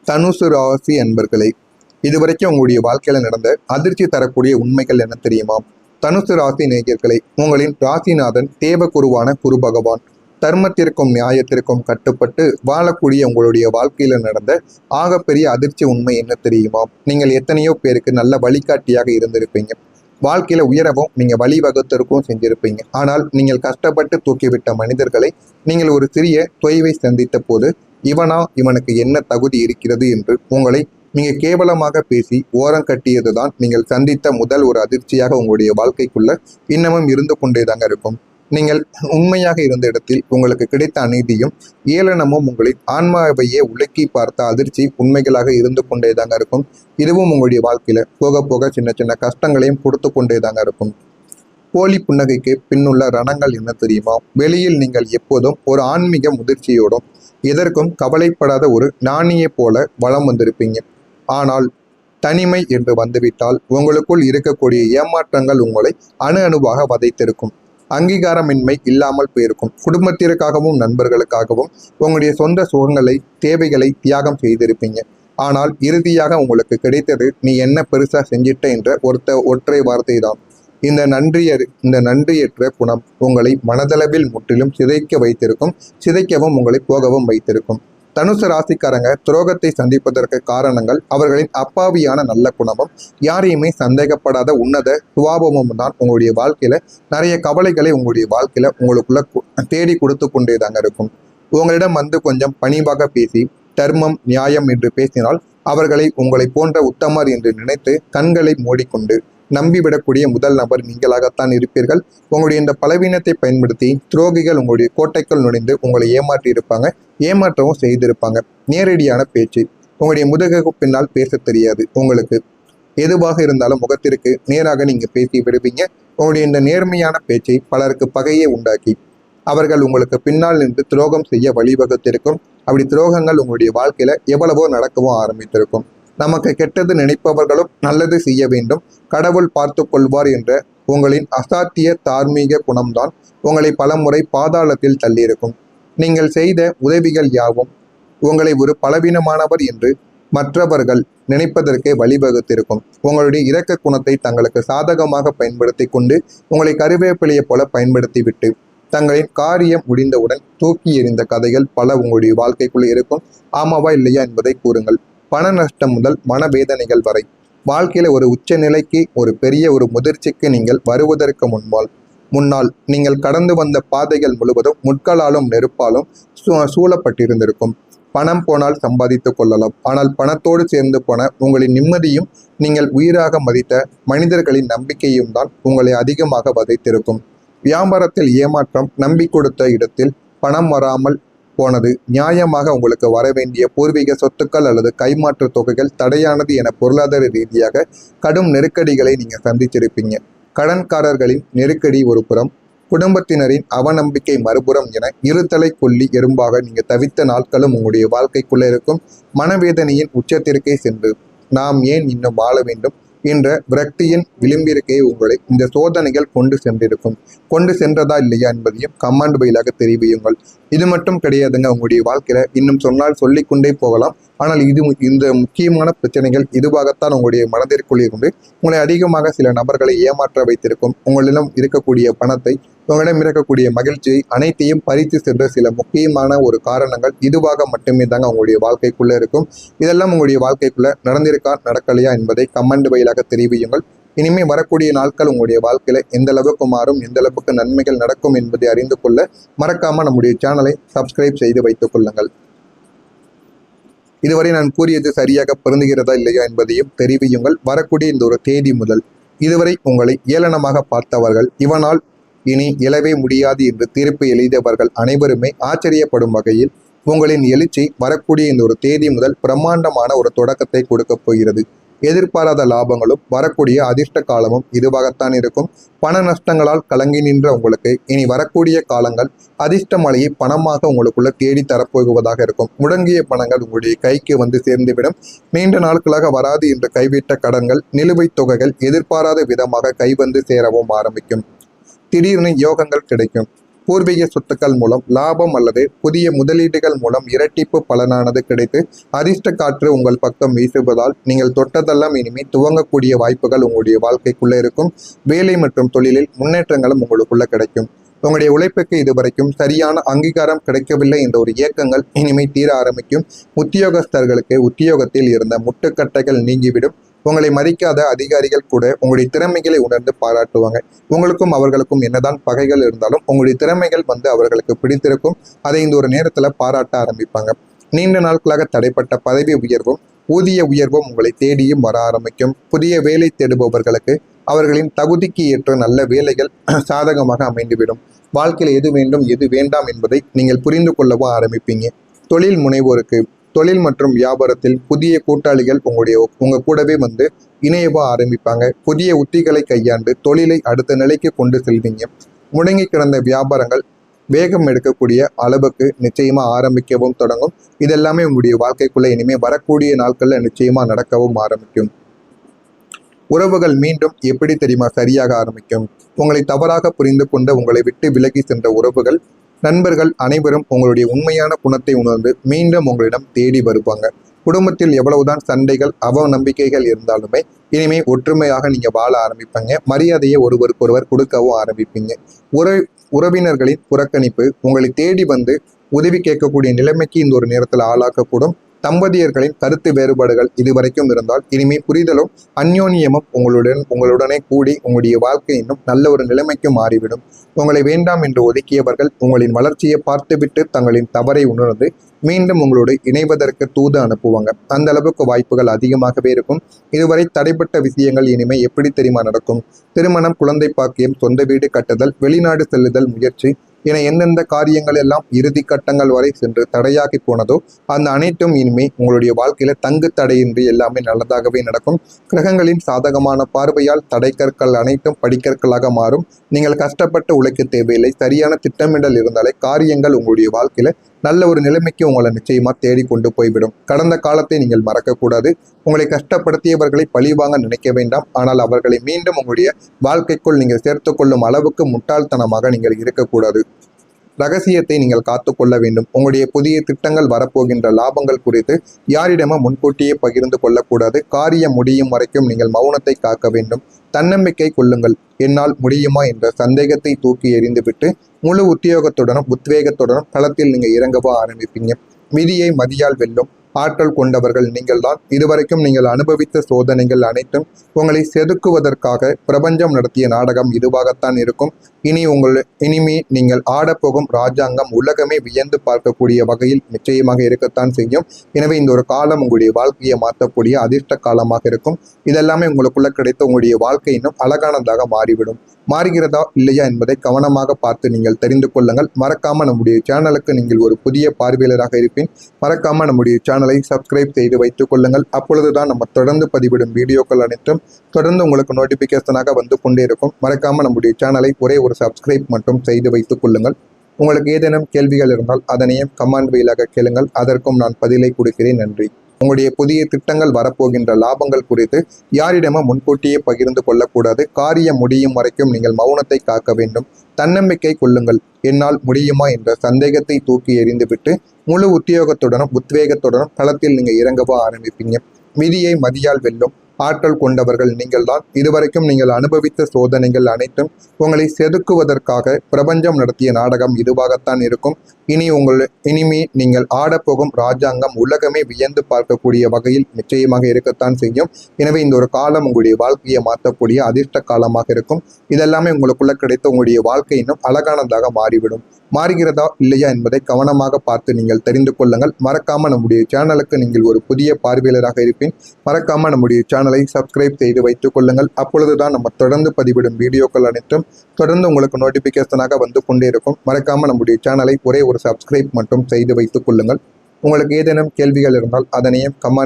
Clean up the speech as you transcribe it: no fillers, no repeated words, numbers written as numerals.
தனுசு ராசி அன்பர்களே, இதுவரைக்கும் உங்களுடைய வாழ்க்கையில நடந்த அதிர்ச்சி தரக்கூடிய உண்மைகள் என்ன தெரியுமா? தனுசு ராசி நேயர்களே, உங்களின் ராசிநாதன் தேவகுருவான குரு பகவான் தர்மத்திற்கும் நியாயத்திற்கும் கட்டுப்பட்டு வாழக்கூடிய உங்களுடைய வாழ்க்கையில நடந்த ஆகப்பெரிய அதிர்ச்சி உண்மை என்ன தெரியுமா? நீங்கள் எத்தனையோ பேருக்கு நல்ல வழிகாட்டியாக இருந்திருப்பீங்க. வாழ்க்கையில உயரவும் நீங்க வழிவகுத்திற்கும் செஞ்சிருப்பீங்க. ஆனால் நீங்கள் கஷ்டப்பட்டு தூக்கிவிட்ட மனிதர்களை நீங்கள் ஒரு சிறிய தொய்வை சந்தித்த போது இவனுக்கு என்ன தகுதி இருக்கிறது என்று உங்களை நீங்க கேவலமாக பேசி ஓரம் கட்டியதுதான் நீங்கள் சந்தித்த முதல் ஒரு அதிர்ச்சியாக உங்களுடைய வாழ்க்கைக்குள்ள இன்னமும் இருந்து கொண்டேதாங்க இருக்கும். நீங்கள் உண்மையாக இருந்த இடத்தில் உங்களுக்கு கிடைத்த அநீதியும் ஏளனமும் உங்களின் ஆன்மாவையே உலுக்கி பார்த்த அதிர்ச்சி உண்மைகளாக இருந்து கொண்டேதாங்க இருக்கும். இதுவும் உங்களுடைய வாழ்க்கையில போக போக சின்ன சின்ன கஷ்டங்களையும் கொடுத்து கொண்டேதாங்க இருக்கும். போலி புன்னகைக்கு பின்னுள்ள ரணங்கள் என்ன தெரியுமா? வெளியில் நீங்கள் எப்போதும் ஒரு ஆன்மீக முதிர்ச்சியோடும் எதற்கும் கவலைப்படாத ஒரு ஞானியை போல வலம் வந்திருப்பீங்க. ஆனால் தனிமை என்று வந்துவிட்டால் உங்களுக்குள் இருக்கக்கூடிய ஏமாற்றங்கள் உங்களை அணு அணுவாக வதைத்திருக்கும். அங்கீகாரமின்மை இல்லாமல் போயிருக்கும். குடும்பத்திற்காகவும் நண்பர்களுக்காகவும் உங்களுடைய சொந்த சுகங்களை தேவைகளை தியாகம் செய்திருப்பீங்க. ஆனால் இறுதியாக உங்களுக்கு கிடைத்தது நீ என்ன பெருசா செஞ்சிட்ட என்ற ஒற்றை வார்த்தை தான். இந்த நன்றியற்ற குணம் உங்களை மனதளவில் முற்றிலும் சிதைக்க வைத்திருக்கும். சிதைக்கவும் உங்களை போகவும் வைத்திருக்கும். தனுசு ராசிக்காரங்க துரோகத்தை சந்திப்பதற்கு காரணங்கள் அவர்களின் அப்பாவியான நல்ல குணமும் யாரையுமே சந்தேகப்படாத உன்னத சுபாவமும் தான் உங்களுடைய வாழ்க்கையில நிறைய கவலைகளை உங்களுடைய வாழ்க்கையில உங்களுக்குள்ள தேடி கொடுத்து கொண்டேதாங்க இருக்கும். உங்களிடம் வந்து கொஞ்சம் பணிவாக பேசி தர்மம் நியாயம் என்று பேசினால் உங்களை போன்ற உத்தமர் என்று நினைத்து கண்களை மூடிக்கொண்டு நம்பிவிடக்கூடிய முதல் நபர் நீங்களாகத்தான் இருப்பீர்கள். உங்களுடைய இந்த பலவீனத்தை பயன்படுத்தி துரோகிகள் உங்களுடைய கோட்டைக்குள் நுழைந்து உங்களை ஏமாற்றி இருப்பாங்க, ஏமாற்றவும் செய்திருப்பாங்க. நேரடியான பேச்சு உங்களுடைய முதுகுக்கு பின்னால் பேச தெரியாது. உங்களுக்கு எதுவாக இருந்தாலும் முகத்திற்கு நேராக நீங்க பேசி விடுவீங்க. உங்களுடைய இந்த நேர்மையான பேச்சை பலருக்கு பகையை உண்டாக்கி அவர்கள் உங்களுக்கு பின்னால் நின்று துரோகம் செய்ய வழிவகுத்திருக்கும். அப்படி துரோகங்கள் உங்களுடைய வாழ்க்கையில எவ்வளவோ நடக்கவும் ஆரம்பித்திருக்கும். நமக்கு கெட்டது நினைப்பவர்களும் நல்லது செய்ய வேண்டும், கடவுள் பார்த்து கொள்வார் என்ற உங்களின் அசாத்திய தார்மீக குணம்தான் உங்களை பலமுறை பாதாளத்தில் தள்ளியிருக்கும். நீங்கள் செய்த உதவிகள் யாவும் உங்களை ஒரு பலவீனமானவர் என்று மற்றவர்கள் நினைப்பதற்கே வழிவகுத்திருக்கும். உங்களுடைய இரக்க குணத்தை தங்களுக்கு சாதகமாக பயன்படுத்தி கொண்டு உங்களை கருவேப்பிலையை போல பயன்படுத்தி விட்டு தங்களின் காரியம் முடிந்தவுடன் தூக்கி எறிந்த கதைகள் பல உங்களுடைய வாழ்க்கைக்குள்ள இருக்கும். ஆமாவா இல்லையா என்பதை கூறுங்கள். பண நஷ்டம் முதல் மனவேதனைகள் வரை வாழ்க்கையில ஒரு உச்ச நிலைக்கு ஒரு பெரிய ஒரு முதிர்ச்சிக்கு நீங்கள் வருவதற்கு முன்னால் நீங்கள் கடந்து வந்த பாதைகள் முழுவதும் முட்களாலும் நெருப்பாலும் சூழப்பட்டிருந்திருக்கும். பணம் போனால் சம்பாதித்து கொள்ளலாம். ஆனால் பணத்தோடு சேர்ந்து போன உங்களின் நிம்மதியும் நீங்கள் உயிராக மதித்த மனிதர்களின் நம்பிக்கையும் தான் உங்களை அதிகமாக வதைத்திருக்கும். வியாபாரத்தில் ஏமாற்றம், நம்பி கொடுத்த இடத்தில் பணம் வராமல் போனது, நியாயமாக உங்களுக்கு வர வேண்டிய பூர்வீக சொத்துக்கள் அல்லது கைமாற்று தொகைகள் தடையானது என பொருளாதார ரீதியாக கடும் நெருக்கடிகளை நீங்க சந்திச்சிருப்பீங்க. கடன்காரர்களின் நெருக்கடி ஒரு புறம், குடும்பத்தினரின் அவநம்பிக்கை மறுபுறம் என இருதலை கொல்லி எறும்பாக நீங்க தவித்த நாட்களும் உங்களுடைய வாழ்க்கைக்குள்ள இருக்கும். மனவேதனையின் உச்சத்திற்கே சென்று நாம் ஏன் இன்னும் வாழ வேண்டும் என்ற விரக்தியின் விளிம்பிற்கே உங்களை இந்த சோதனைகள் கொண்டு சென்றதா இல்லையா என்பதையும் கமெண்ட் பயிலாக தெரிவியுங்கள். இது மட்டும் கிடையாதுங்க, உங்களுடைய வாழ்க்கையில இன்னும் சொன்னால் சொல்லிக்கொண்டே போகலாம். ஆனால் இந்த முக்கியமான பிரச்சனைகள் இதுவாகத்தான் உங்களுடைய மனதிற்குள் இருந்து உங்களை அதிகமாக சில நபர்களை ஏமாற்ற வைத்திருக்கும். உங்களிடம் இருக்கக்கூடிய பணத்தை, உங்களிடம் இருக்கக்கூடிய மகிழ்ச்சியை அனைத்தையும் பறித்து சென்ற சில முக்கியமான ஒரு காரணங்கள் இதுவாக மட்டுமே தாங்க உங்களுடைய வாழ்க்கைக்குள்ள இருக்கும். இதெல்லாம் உங்களுடைய வாழ்க்கைக்குள்ள நடந்திருக்கா நடக்கலையா என்பதை கமெண்ட் வழியாக தெரிவியுங்கள். இனிமே வரக்கூடிய நாட்கள் உங்களுடைய வாழ்க்கையில எந்த அளவுக்கு மாறும், எந்த அளவுக்கு நன்மைகள் நடக்கும் என்பதை அறிந்து கொள்ள மறக்காம நம்முடைய சேனலை சப்ஸ்கிரைப் செய்து வைத்துக் கொள்ளுங்கள். இதுவரை நான் கூறியது சரியாக பொருந்துகிறதா இல்லையா என்பதையும் தெரிவியுங்கள். வரக்கூடிய இந்த ஒரு தேதி முதல் இதுவரை உங்களை ஏளனமாக பார்த்தவர்கள், இவனால் இனி எழவே முடியாது என்று தீர்ப்பு எழுதியவர்கள் அனைவருமே ஆச்சரியப்படும் வகையில் உங்களின் எழுச்சி வரக்கூடிய இந்த ஒரு தேதி முதல் பிரம்மாண்டமான ஒரு தொடக்கத்தை கொடுக்க போகிறது. எதிர்பாராத லாபங்களும் வரக்கூடிய அதிர்ஷ்ட காலமும் இதுவாகத்தான் இருக்கும். பண நஷ்டங்களால் கலங்கி நின்ற உங்களுக்கு இனி வரக்கூடிய காலங்கள் அதிர்ஷ்ட மழையை பணமாக உங்களுக்குள்ள தேடி தரப்போகுவதாக இருக்கும். முடங்கிய பணங்கள் உங்களுடைய கைக்கு வந்து சேர்ந்துவிடும். நீண்ட நாட்களாக வராது என்று கைவிட்ட கடன்கள், நிலுவைத் தொகைகள் எதிர்பாராத விதமாக கைவந்து சேரவும் ஆரம்பிக்கும். திடீர்னு யோகங்கள் கிடைக்கும். பூர்வீக சொத்துக்கள் மூலம் லாபம் அல்லது புதிய முதலீடுகள் மூலம் இரட்டிப்பு பலனானது கிடைத்து அதிர்ஷ்ட காற்று உங்கள் பக்கம் வீசுவதால் நீங்கள் தொட்டதெல்லாம் இனிமே துவங்கக்கூடிய வாய்ப்புகள் உங்களுடைய வாழ்க்கைக்குள்ள இருக்கும். வேலை மற்றும் தொழிலில் முன்னேற்றங்களும் உங்களுக்குள்ள கிடைக்கும். உங்களுடைய உழைப்புக்கு இதுவரைக்கும் சரியான அங்கீகாரம் கிடைக்கவில்லை என்ற ஒரு இயக்கங்கள் இனிமே தீர ஆரம்பிக்கும். உத்தியோகஸ்தர்களுக்கு உத்தியோகத்தில் இருந்த முட்டுக்கட்டைகள் நீங்கிவிடும். உங்களை மதிக்காத அதிகாரிகள் கூட உங்களுடைய திறமைகளை உணர்ந்து பாராட்டுவாங்க. உங்களுக்கும் அவர்களுக்கும் என்னதான் பகைகள் இருந்தாலும் உங்களுடைய திறமைகள் அவர்களுக்கு பிடித்திருக்கும். அதை இந்த ஒரு நேரத்துல பாராட்ட ஆரம்பிப்பாங்க. நீண்ட நாட்களாக தடைப்பட்ட பதவி உயர்வும் ஊதிய உயர்வும் உங்களை தேடியும் வர ஆரம்பிக்கும். புதிய வேலை தேடுபவர்களுக்கு அவர்களின் தகுதிக்கு ஏற்ற நல்ல வேலைகள் சாதகமாக அமைந்துவிடும். வாழ்க்கையில் எது வேண்டும் எது வேண்டாம் என்பதை நீங்கள் புரிந்து கொள்ளவும் ஆரம்பிப்பீங்க. தொழில் முனைவோருக்கு தொழில் மற்றும் வியாபாரத்தில் புதிய கூட்டாளிகள் உங்க கூடவே இணையவா ஆரம்பிப்பாங்க. புதிய உத்திகளை கையாண்டு தொழிலை அடுத்த நிலைக்கு கொண்டு செல்வீங்க. முடங்கி கிடந்த வியாபாரங்கள் வேகம் எடுக்கக்கூடிய அளவுக்கு நிச்சயமா ஆரம்பிக்கவும் தொடங்கும். இதெல்லாமே உங்களுடைய வாழ்க்கைக்குள்ள இனிமே வரக்கூடிய நாட்கள்ல நிச்சயமா நடக்கவும் ஆரம்பிக்கும். உறவுகள் மீண்டும் எப்படி தெரியுமா சரியாக ஆரம்பிக்கும். உங்களை தவறாக புரிந்து கொண்ட உங்களை விட்டு விலகி சென்ற உறவுகள் நண்பர்கள் அனைவரும் உங்களுடைய உண்மையான குணத்தை உணர்ந்து மீண்டும் உங்களிடம் தேடி வருவாங்க. குடும்பத்தில் எவ்வளவுதான் சண்டைகள் அவநம்பிக்கைகள் இருந்தாலுமே இனிமே ஒற்றுமையாக நீங்க வாழ ஆரம்பிப்பாங்க. மரியாதையை ஒருவருக்கொருவர் கொடுக்கவும் ஆரம்பிப்பீங்க. உறவினர்களின் புறக்கணிப்பு உங்களை தேடி உதவி கேட்கக்கூடிய நிலைமைக்கு இந்த ஒரு நேரத்தில் ஆளாக்கக்கூடும். தம்பதியர்களின் கருத்து வேறுபாடுகள் இதுவரைக்கும் இருந்தால் இனிமே புரிதலும் அந்யோன்யமும் உங்களுடனே கூடி உங்களுடைய வாழ்க்கை இன்னும் நல்ல ஒரு நிலைமைக்கு மாறிவிடும். உங்களை வேண்டாம் என்று ஒதுக்கியவர்கள் உங்களின் வளர்ச்சியை பார்த்துவிட்டு தங்களின் தவறை உணர்ந்து மீண்டும் உங்களோடு இணைவதற்கு தூது அனுப்புவாங்க. அந்த அளவுக்கு வாய்ப்புகள் அதிகமாகவே இருக்கும். இதுவரை தடைப்பட்ட விஷயங்கள் இனிமே எப்படி தெரியுமா நடக்கும். திருமணம், குழந்தை பாக்கியம், சொந்த வீடு கட்டுதல், வெளிநாடு செல்லுதல் முயற்சி என எந்தெந்த காரியங்கள் எல்லாம் இறுதி கட்டங்கள் வரை சென்று தடையாகி போனதோ அந்த அனைத்தும் இனிமே உங்களுடைய வாழ்க்கையில தங்கு தடையின்றி எல்லாமே நல்லதாகவே நடக்கும். கிரகங்களின் சாதகமான பார்வையால் தடைக்கற்கள் அனைத்தும் படிக்கற்களாக மாறும். நீங்கள் கஷ்டப்பட்டு உழைக்க தேவையில்லை. சரியான திட்டமிடல் இருந்தாலே காரியங்கள் உங்களுடைய வாழ்க்கையில நல்ல ஒரு நிலைமைக்கு உங்களை நிச்சயமா தேடி கொண்டு போய்விடும். கடந்த காலத்தை நீங்கள் மறக்கக்கூடாது. உங்களை கஷ்டப்படுத்தியவர்களை பழிவாங்க நினைக்க வேண்டாம். ஆனால் அவர்களை மீண்டும் உங்களுடைய வாழ்க்கைக்குள் நீங்கள் சேர்த்து கொள்ளும் அளவுக்கு முட்டாள்தனமாக நீங்கள் இருக்கக்கூடாது. ரகசியத்தை நீங்கள் காத்து கொள்ள வேண்டும். உங்களுடைய புதிய திட்டங்கள், வரப்போகின்ற லாபங்கள் குறித்து யாரிடமும் முன்கூட்டியே பகிர்ந்து கொள்ளக்கூடாது. காரியம் முடியும் வரைக்கும் நீங்கள் மௌனத்தை காக்க வேண்டும். தன்னம்பிக்கை கொள்ளுங்கள். என்னால் முடியுமா என்ற சந்தேகத்தை தூக்கி எறிந்துவிட்டு முழு உத்தியோகத்துடனும் உத்வேகத்துடனும் களத்தில் நீங்க இறங்கவோ ஆரம்பிப்பீங்க. விதியை மதியால் வெல்லும் ஆற்றல் கொண்டவர்கள் நீங்கள் தான். இதுவரைக்கும் நீங்கள் அனுபவித்த சோதனைகள் அனைத்தும் உங்களை செதுக்குவதற்காக பிரபஞ்சம் நடத்திய நாடகம் இதுவாகத்தான் இருக்கும். இனிமே நீங்கள் ஆடப்போகும் ராஜாங்கம் உலகமே வியந்து பார்க்கக்கூடிய வகையில் நிச்சயமாக இருக்கத்தான் செய்யும். எனவே இந்த ஒரு காலம் உங்களுடைய வாழ்க்கையை மாற்றக்கூடிய அதிர்ஷ்ட காலமாக இருக்கும். இதெல்லாமே உங்களுக்குள்ள கிடைத்த உங்களுடைய வாழ்க்கை இன்னும் அழகானதாக மாறிவிடும். மாறுகிறதா இல்லையா என்பதை கவனமாக பார்த்து நீங்கள் தெரிந்து கொள்ளுங்கள். மறக்காம நம்முடைய சேனலுக்கு நீங்கள் ஒரு புதிய பார்வையாளராக இருப்பேன். மறக்காம நம்முடைய சேனலை சப்ஸ்கிரைப் செய்து வைத்துக் கொள்ளுங்கள். அப்பொழுதுதான் நம்ம தொடர்ந்து பதிவிடும் வீடியோக்கள் அனைத்தும் தொடர்ந்து உங்களுக்கு நோட்டிபிகேஷனாக கொண்டே இருக்கும். மறக்காம நம்முடைய சேனலை ஒரே ஒரு சப்ஸ்கிரைப் மட்டும் செய்து வைத்துக் கொள்ளுங்கள். உங்களுக்கு ஏதேனும் கேள்விகள் இருந்தால் அதனையும் கமெண்ட் வாயிலாக கேளுங்கள். அதற்கும் நான் பதிலை கொடுக்கிறேன். நன்றி. உங்களுடைய புதிய திட்டங்கள், வரப்போகின்ற லாபங்கள் குறித்து யாரிடமும் முன்கூட்டியே பகிர்ந்து கொள்ளக்கூடாது. காரியம் முடியும் வரைக்கும் நீங்கள் மௌனத்தை காக்க வேண்டும். தன்னம்பிக்கை கொள்ளுங்கள். என்னால் முடியுமா என்ற சந்தேகத்தை தூக்கி எறிந்துவிட்டு முழு உத்தியோகத்துடனும் உத்வேகத்துடனும் களத்தில் நீங்க இறங்கவோ ஆரம்பிப்பீங்க. விதியை மதியால் வெல்லும் ஆற்றல் கொண்டவர்கள் நீங்கள் தான். இதுவரைக்கும் நீங்கள் அனுபவித்த சோதனைகள் அனைத்தும் உங்களை செதுக்குவதற்காக பிரபஞ்சம் நடத்திய நாடகம் இதுவாகத்தான் இருக்கும். இனிமே நீங்கள் ஆடப்போகும் ராஜாங்கம் உலகமே வியந்து பார்க்கக்கூடிய வகையில் நிச்சயமாக இருக்கத்தான் செய்யும். எனவே இந்த ஒரு காலம் உங்களுடைய வாழ்க்கையை மாற்றக்கூடிய அதிர்ஷ்ட காலமாக இருக்கும். இதெல்லாமே உங்களுக்குள்ள கிடைத்த உங்களுடைய வாழ்க்கை இன்னும் அழகானதாக மாறிவிடும். மாறுகிறதா இல்லையா என்பதை கவனமாக பார்த்து நீங்கள் தெரிந்து கொள்ளுங்கள். மறக்காம நம்முடைய சேனலுக்கு நீங்கள் ஒரு புதிய பார்வையாளராக இருப்பேன். மறக்காம நம்முடைய சேனலை சப்ஸ்கிரைப் செய்து வைத்துக் கொள்ளுங்கள். அப்பொழுதுதான் நம்ம தொடர்ந்து பதிவிடும் வீடியோக்கள் அனைத்தும் தொடர்ந்து உங்களுக்கு நோட்டிபிகேஷனாக கொண்டே இருக்கும். மறக்காம நம்முடைய சேனலை ஒரே ஒரு சப்ஸ்கிரைப் மட்டும் செய்து வைத்துக் கொள்ளுங்கள். உங்களுக்கு ஏதேனும் கேள்விகள் இருந்தால் அதனையும் கமெண்ட்